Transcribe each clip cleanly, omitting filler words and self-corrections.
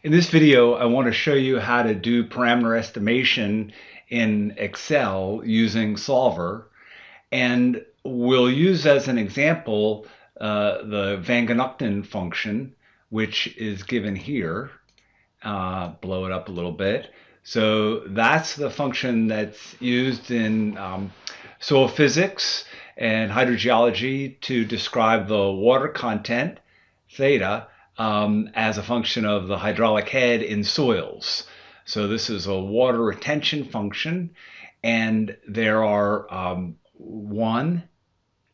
In this video, I want to show you how to do parameter estimation in Excel using Solver. And we'll use as an example the Genuchten function, which is given here. Blow it up a little bit. So that's the function that's used in soil physics and hydrogeology to describe the water content, theta, as a function of the hydraulic head in soils. So this is a water retention function, and there are one,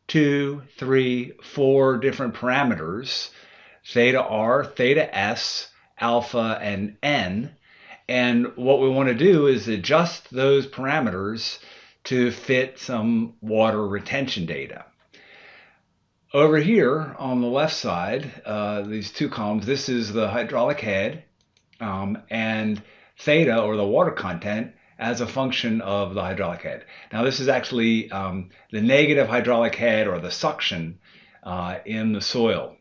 two, three, four different parameters: theta r, theta s, alpha, and n. And what we want to do is adjust those parameters to fit some water retention data. Over here on the left side, these two columns, this is the hydraulic head, and theta, or the water content, as a function of the hydraulic head. Now this is actually the negative hydraulic head, or the suction, in the soil.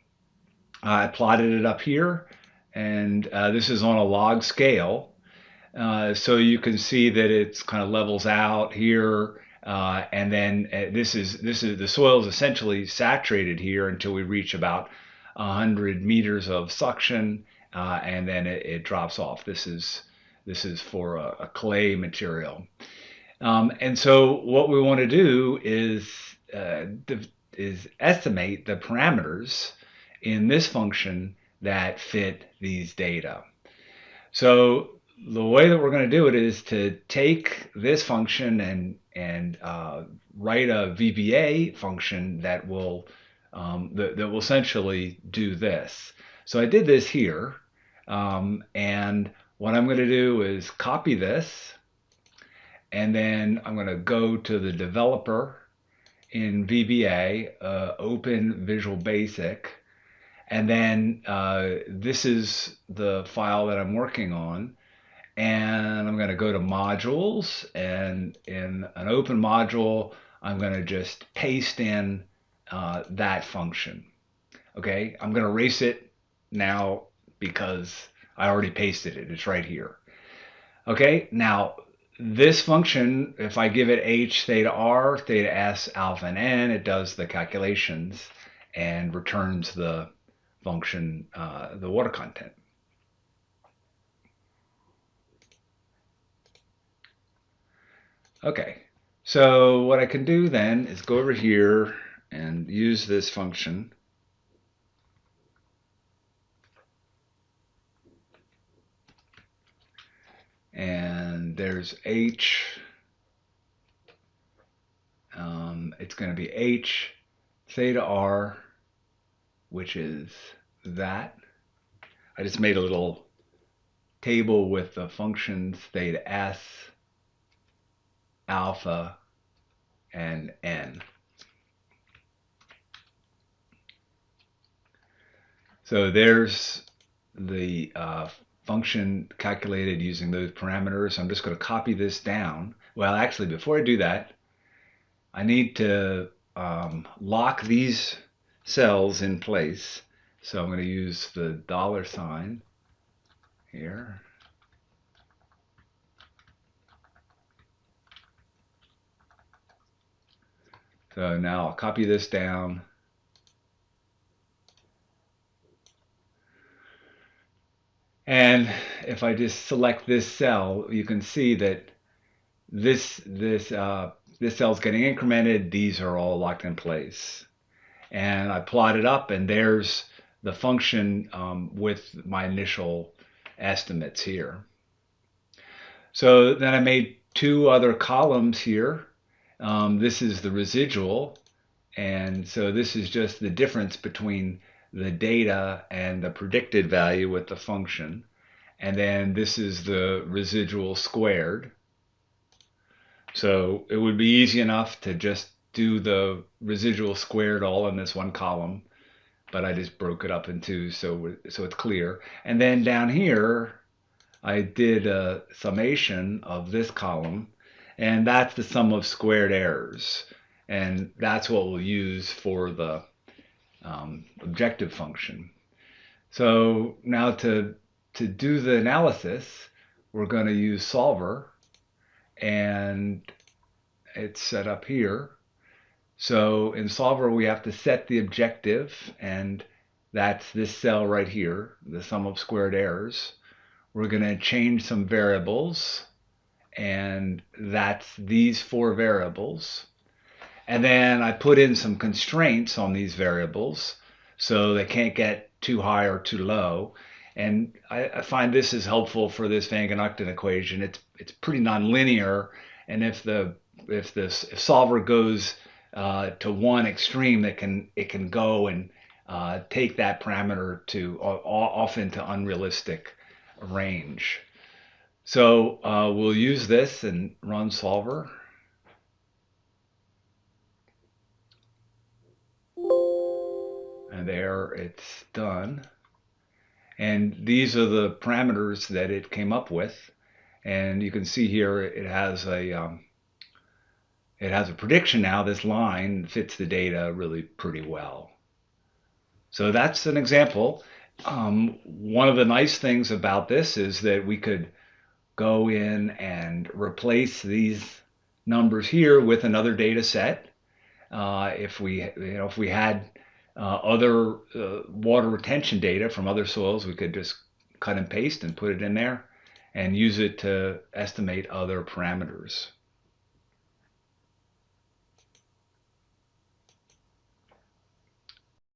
I plotted it up here, and this is on a log scale. So you can see that it's kind of levels out here, and then this is the soil is essentially saturated here until we reach about 100 meters of suction, and then it drops off. This is for a clay material, and so what we want to do is estimate the parameters in this function that fit these data. So the way that we're going to do it is to take this function and write a VBA function that will essentially do this. So I did this here, and what I'm going to do is copy this, and then I'm going to go to the developer in VBA, open Visual Basic, and then this is the file that I'm working on. And I'm going to go to modules, and in an open module, I'm going to just paste in that function. Okay, I'm going to erase it now because I already pasted it. It's right here. Okay, now this function, if I give it h, theta r, theta s, alpha, and n, it does the calculations and returns the function, the water content. Okay, so what I can do then is go over here and use this function. And there's h. It's going to be h theta r, which is that. I just made a little table with the functions theta s, alpha, and n. So there's the function calculated using those parameters. I'm just going to copy this down. Well, actually, before I do that, I need to lock these cells in place. So I'm going to use the $sign here. So now I'll copy this down. And if I just select this cell, you can see that this cell is getting incremented. These are all locked in place. And I plot it up, and there's the function with my initial estimates here. So then I made two other columns here. This is the residual, and so this is just the difference between the data and the predicted value with the function. And then this is the residual squared. So it would be easy enough to just do the residual squared all in this one column, but I just broke it up in two so it's clear. And then down here, I did a summation of this column, and that's the sum of squared errors. And that's what we'll use for the objective function. So now to to do the analysis, we're going to use solver, and it's set up here. So in solver, we have to set the objective, and that's this cell right here, the sum of squared errors. We're going to change some variables, and that's these 4 variables. And then I put in some constraints on these variables so they can't get too high or too low. And I find this is helpful for this Van Genuchten equation. It's pretty nonlinear, and if solver goes to one extreme, it can go and take that parameter to off into unrealistic range. So we'll use this and run solver. And there it's done. And these are the parameters that it came up with. And you can see here it has a prediction now. This line fits the data really pretty well. So that's an example. One of the nice things about this is that we could go in and replace these numbers here with another data set. If we had other water retention data from other soils, we could just cut and paste and put it in there and use it to estimate other parameters.